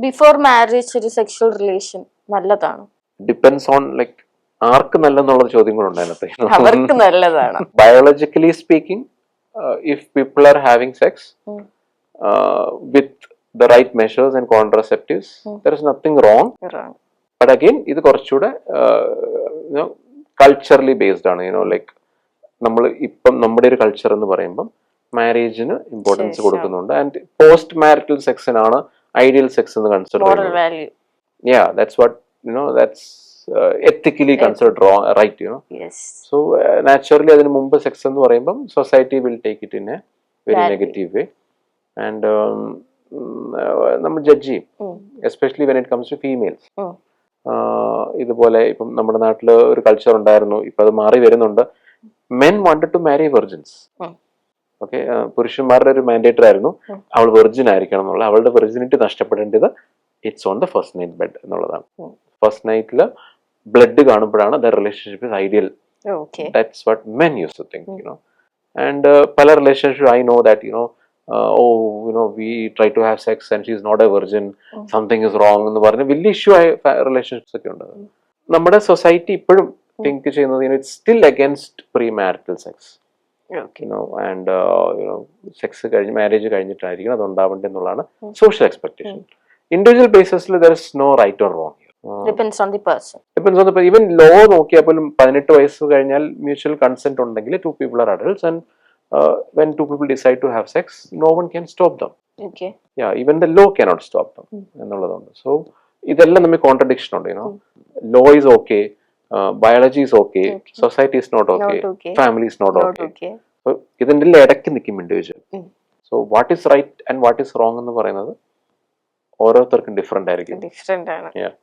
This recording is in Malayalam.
ബിഫോർ മാരേജ് ഒരു സെക്ഷൽ റിലേഷൻ നല്ലതാണ്? ഡിപ്പെൻസ് ഓൺ ലൈക്ക് ആർക്ക് നല്ലെന്നുള്ള ചോദ്യം കൂടെ ഉണ്ട് അവർക്ക് നല്ലതാണ്. Biologically speaking, if people are having sex with the right measures and contraceptives, there is nothing wrong. But again, ഇത് കുറച്ചുകൂടെ കൾച്ചറലി ബേസ്ഡ് ആണ്. ലൈക്ക് നമ്മൾ ഇപ്പം നമ്മുടെ ഒരു കൾച്ചർ എന്ന് പറയുമ്പം മാരേജിന് ഇമ്പോർട്ടൻസ് കൊടുക്കുന്നുണ്ട്. ആൻഡ് പോസ്റ്റ് മാരിറ്റൽ സെക്സിനാണ് ഐഡിയൽ സെക്സ് എന്ന് കൺസിഡർ ചെയ്യുന്നത്. Yeah, that's what that's ethically considered wrong, right? Yes. So naturally അതിന് മുമ്പ് സെക്സ് എന്ന് പറയുമ്പം society will take it in a very negative way. And നമ്മൾ ജഡ്ജ് ചെയ്യും, especially when it comes to females. ഇതുപോലെ ഇപ്പം നമ്മുടെ നാട്ടിൽ ഒരു കൾച്ചർ ഉണ്ടായിരുന്നു, ഇപ്പൊ അത് മാറി വരുന്നുണ്ട്. Men wanted to marry virgins. Okay, പുരുഷന്മാരുടെ ഒരു മാൻഡേറ്റർ ആയിരുന്നു അവൾ വെർജിൻ ആയിരിക്കണം എന്നുള്ള. അവളുടെ വെർജിനിറ്റി നഷ്ടപ്പെടേണ്ടത് it's on the first night bed എന്നുള്ളതാണ്. ഫസ്റ്റ് നൈറ്റില് ബ്ലഡ് കാണുമ്പോഴാണ് the relationship is ideal. That's what men use to think. And പല relationship I know that we try to have sex and she's not a virgin, something is wrong എന്ന് പറഞ്ഞ് വലിയ ഇഷ്യൂ ആയ റിലേഷൻഷിപ്സ് ഒക്കെ ഉണ്ട്. നമ്മുടെ സൊസൈറ്റി ഇപ്പോഴും തിങ്ക് ചെയ്യുന്നത് it's still against pre marital sex. And sex കഴിഞ്ഞ് മാരേജ് കഴിഞ്ഞിട്ടായിരിക്കും അത് ഉണ്ടാവേണ്ടത് എന്നുള്ളതാണ് സോഷ്യൽ എക്സ്പെക്ടേഷൻ. ഇൻഡിവിജ്വൽ ബേസിസിൽ there is no right or wrong. Depends on the person. Even law നോക്കിയാൽ പോലും 18 വയസ്സ് കഴിഞ്ഞാൽ മ്യൂച്വൽ കൺസെന്റ് ഉണ്ടെങ്കിൽ two people are adults and when two people decide to have sex, no one can stop them. Okay. Yeah, even the law cannot stop them. എന്നുള്ളതാണ്. So ഇതെല്ലാം നമ്മൾ കോൺട്രഡിക്ഷൻ ഉണ്ട്. Law is okay, biology is okay, society is not okay, family is not okay. So ഇതിന്റെ ഇടയ്ക്ക് നിൽക്കും individual. So what is right and what is wrong എന്ന് പറയുന്നത് ഓരോരുത്തർക്കും ഡിഫറെന്റ് ആയിരിക്കും. ഡിഫറെന്റ് ആണ്. Yeah.